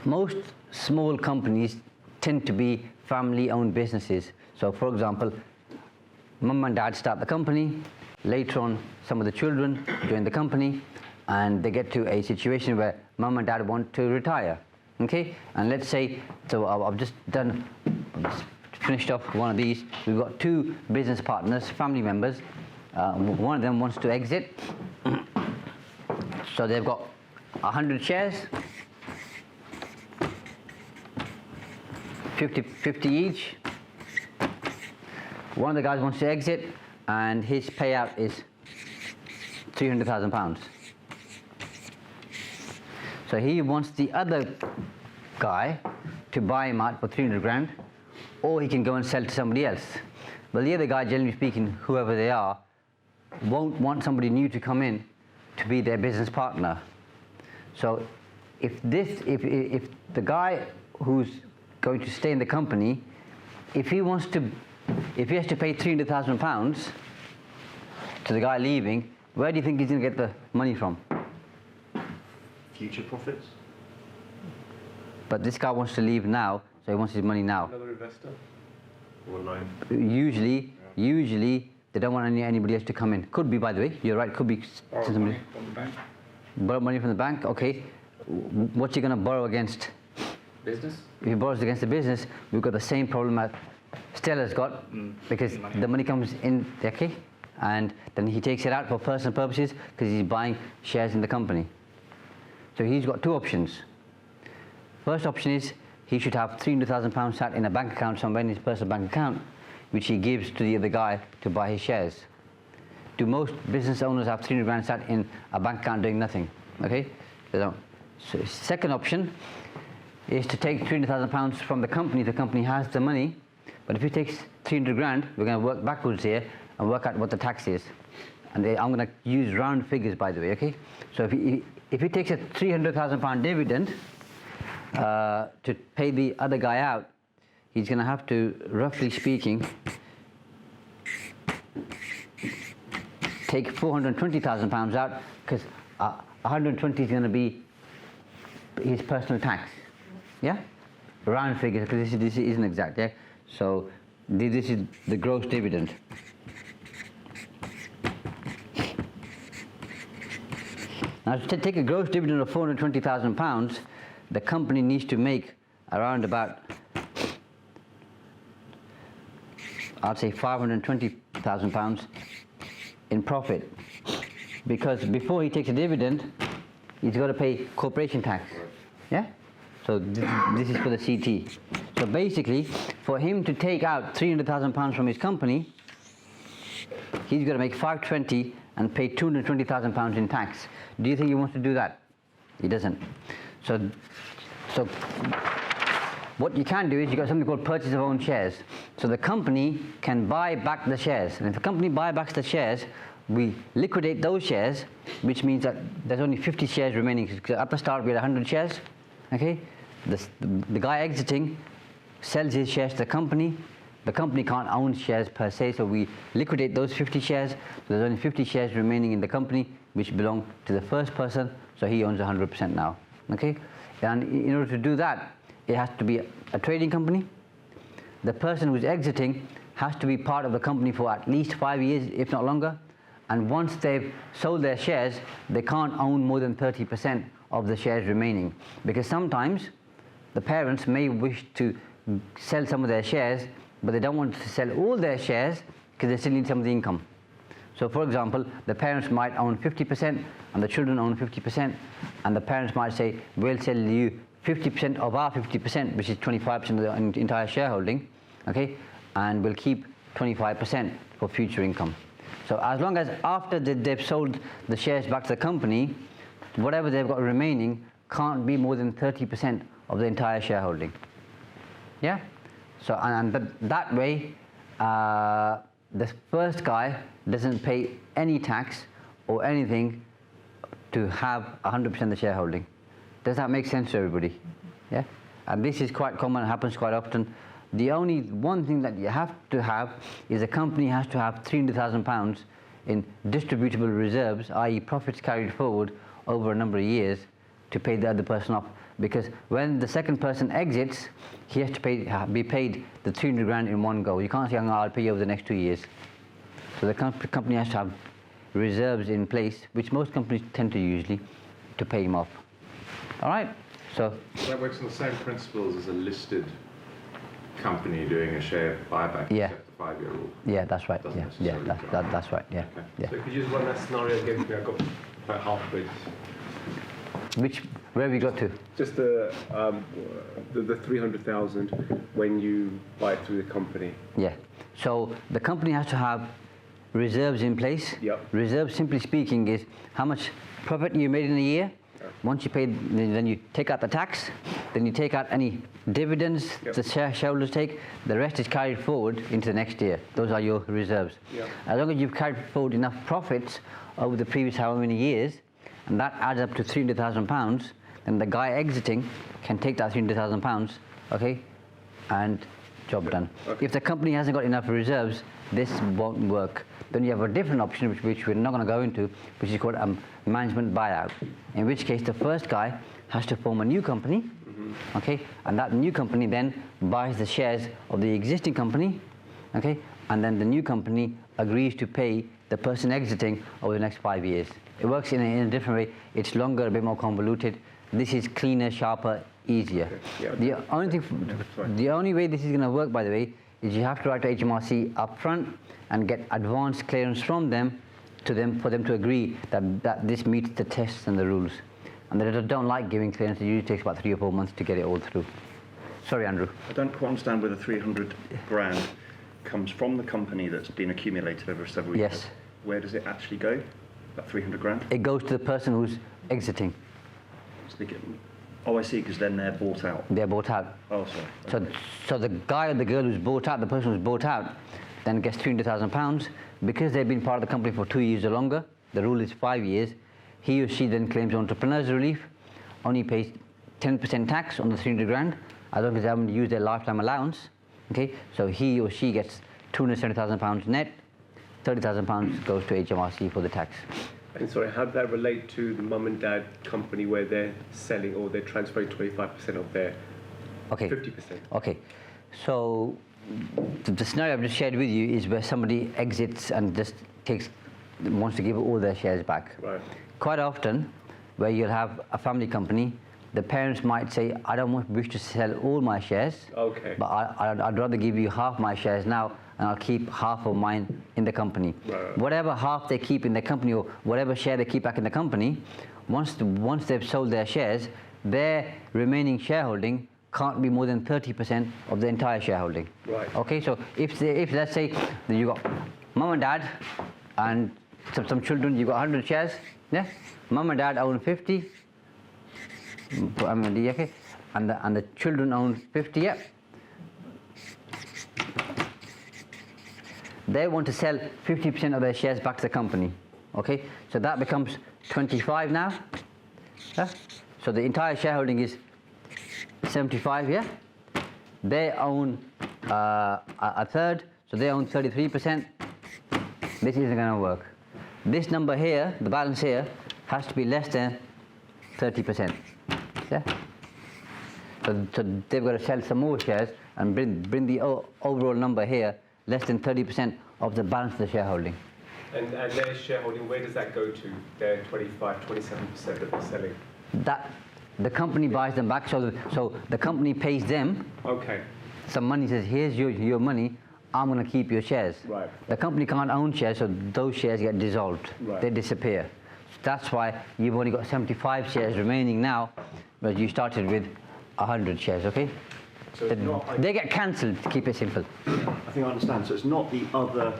most small companies tend to be family-owned businesses. So, for example, mum and dad start the company, later on some of the children join the company, and they get to a situation where mum and dad want to retire, okay? And let's say, so I've just finished off one of these. We've got two business partners, family members. One of them wants to exit. So they've got 100 shares, 50 each. One of the guys wants to exit, and his payout is £300,000. So he wants the other guy to buy him out for 300 grand, or he can go and sell to somebody else. But the other guy, generally speaking, whoever they are, won't want somebody new to come in to be their business partner. So if the guy who's going to stay in the company, if he has to pay £300,000 to the guy leaving, where do you think he's going to get the money from? Future profits. But this guy wants to leave now, so he wants his money now. Another investor? Or loan? Usually they don't want anybody else to come in. Could be, by the way, you're right, could be borrow money from the bank. Borrow money from the bank, okay. What's he going to borrow against? Business. If he borrows against the business, we've got the same problem that Stella's got, because the money comes in, okay, and then he takes it out for personal purposes because he's buying shares in the company. So he's got two options. First option is he should have £300,000 sat in a bank account somewhere in his personal bank account, which he gives to the other guy to buy his shares. Do most business owners have 300 grand sat in a bank account doing nothing? Okay, they don't. So second option is to take £300,000 from the company. The company has the money, but if he takes 300 grand, we're going to work backwards here and work out what the tax is. And I'm going to use round figures, by the way, okay? So if he takes a £300,000 dividend to pay the other guy out, he's going to have to, roughly speaking, take £420,000 out, because 120 is going to be his personal tax. Yeah? Round figures, because this isn't exact, yeah? So this is the gross dividend. Now to take a gross dividend of £420,000, the company needs to make around about, I'd say £520,000 in profit, because before he takes a dividend, he's got to pay corporation tax. Yeah? So this is for the CT. So basically, for him to take out £300,000 from his company, he's got to make 520 and pay £220,000 in tax. Do you think he wants to do that? He doesn't. So what you can do is you've got something called purchase of own shares. So the company can buy back the shares. And if the company buys back the shares, we liquidate those shares, which means that there's only 50 shares remaining. At the start we had 100 shares. Okay? The guy exiting sells his shares to the company. The company can't own shares per se, so we liquidate those 50 shares. So there's only 50 shares remaining in the company, which belong to the first person, so he owns 100% now. Okay? And in order to do that, it has to be a trading company. The person who's exiting has to be part of the company for at least 5 years, if not longer. And once they've sold their shares, they can't own more than 30% of the shares remaining. Because sometimes the parents may wish to sell some of their shares, but they don't want to sell all their shares because they still need some of the income. So for example, the parents might own 50% and the children own 50%, and the parents might say, we'll sell you 50% of our 50%, which is 25% of the entire shareholding, okay, and we'll keep 25% for future income. So as long as after they've sold the shares back to the company, whatever they've got remaining can't be more than 30% of the entire shareholding. Yeah? So, and that way, the first guy doesn't pay any tax or anything to have 100% of the shareholding. Does that make sense to everybody? Yeah? And this is quite common, happens quite often. The only one thing that you have to have is a company has to have £300,000 in distributable reserves, i.e. profits carried forward over a number of years to pay the other person off. because when the second person exits, he has to be paid the 300 grand in one go. You can't say, I'll pay you over the next 2 years. So the company has to have reserves in place, which most companies tend to usually, to pay him off. All right? So that works on the same principles as a listed company doing a share buyback, yeah. except the 5-year rule. Yeah, that's right. Doesn't Yeah, necessarily that's right. Yeah, Okay. yeah. So could you just run that scenario again? I got about halfway. Where have we got to? Just the 300,000 when you buy it through the company. Yeah. So the company has to have reserves in place. Yep. Reserves, simply speaking, is how much profit you made in a year. Once you pay, then you take out the tax, then you take out any dividends the shareholders take. The rest is carried forward into the next year. Those are your reserves. Yep. As long as you've carried forward enough profits over the previous however many years, and that adds up to £300,000, then the guy exiting can take that £300,000, okay, and job done. Okay. If the company hasn't got enough reserves, this won't work. Then you have a different option, which we're not going to go into, which is called a management buyout. In which case, the first guy has to form a new company, okay, and that new company then buys the shares of the existing company, okay, and then the new company agrees to pay the person exiting over the next 5 years. It works in a different way. It's longer, a bit more convoluted. This is cleaner, sharper, easier. Okay. Yeah. The only way this is going to work, by the way, is you have to write to HMRC up front and get advance clearance from them for them to agree that this meets the tests and the rules. And they don't like giving clearance. It usually takes about 3 or 4 months to get it all through. Sorry, Andrew. I don't quite understand where the 300 grand comes from the company that's been accumulated over several years. Yes. Where does it actually go, that 300 grand? It goes to the person who's exiting. So they get, oh, I see, because then they're bought out. They're bought out. Oh, sorry. So the guy or the girl who's bought out, the person who's bought out, then gets £300,000. Because they've been part of the company for 2 years or longer, the rule is 5 years, he or she then claims entrepreneur's relief, only pays 10% tax on the 300 grand, as long as they haven't used their lifetime allowance, okay? So he or she gets £270,000 net, £30,000 goes to HMRC for the tax. And sorry, how did that relate to the mum and dad company where they're selling or they're transferring 25% of their 50%? Okay, so the scenario I've just shared with you is where somebody exits and just wants to give all their shares back. Right. Quite often, where you'll have a family company, the parents might say, I don't wish to sell all my shares, Okay. but I'd rather give you half my shares now, and I'll keep half of mine in the company. Right. Whatever half they keep in the company, or whatever share they keep back in the company, once they've sold their shares, their remaining shareholding can't be more than 30% of the entire shareholding. Right. Okay, so if let's say that you got mum and dad and some children, you got 100 shares, yeah? Mum and dad own 50, okay, and the children own 50, yeah? They want to sell 50% of their shares back to the company, okay? So that becomes 25 now, yeah? So the entire shareholding is 75, yeah? They own a third, so they own 33%. This isn't going to work. This number here, the balance here, has to be less than 30%. Yeah? So they've got to sell some more shares and bring the overall number here less than 30% of the balance of the shareholding. And their shareholding, where does that go to? Their 25, 27% that they're selling? The company buys them back, so the company pays them Okay. some money, says, here's your money, I'm going to keep your shares. Right. The company can't own shares, so those shares get dissolved. Right. They disappear. That's why you've only got 75 shares remaining now, but you started with 100 shares, okay? So it's not, They get cancelled, to keep it simple. I think I understand. So it's not the other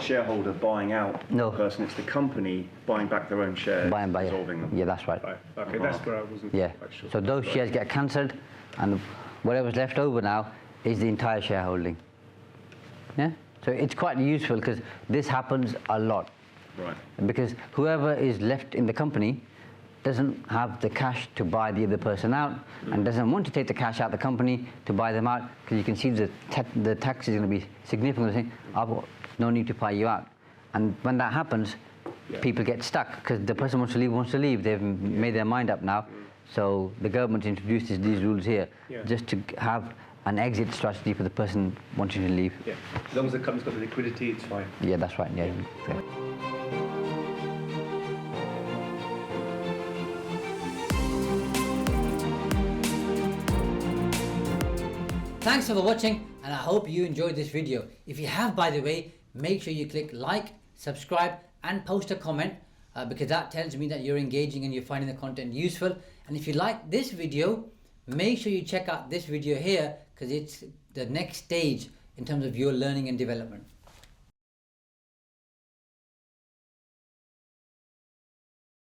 shareholder buying out No. the person, it's the company buying back their own shares, Buy and buy. dissolving them. Yeah, that's right. Right. Okay, that's where I wasn't Yeah. quite sure. So those shares get cancelled, and whatever's left over now is the entire shareholding. Yeah? So it's quite useful because this happens a lot. Right. Because whoever is left in the company doesn't have the cash to buy the other person out and doesn't want to take the cash out of the company to buy them out, because you can see the tax is going to be significant. Saying, I've got no need to buy you out. And when that happens, people get stuck because the person wants to leave. They've made their mind up now. So the government introduced these rules here Yeah. just to have an exit strategy for the person wanting to leave. Yeah. As long as the company's got the liquidity, it's fine. Yeah, that's right. Yeah. Yeah. Thanks for watching, and I hope you enjoyed this video. If you have, by the way, make sure you click like, subscribe and post a comment because that tells me that you're engaging and you're finding the content useful. And if you like this video, make sure you check out this video here because it's the next stage in terms of your learning and development.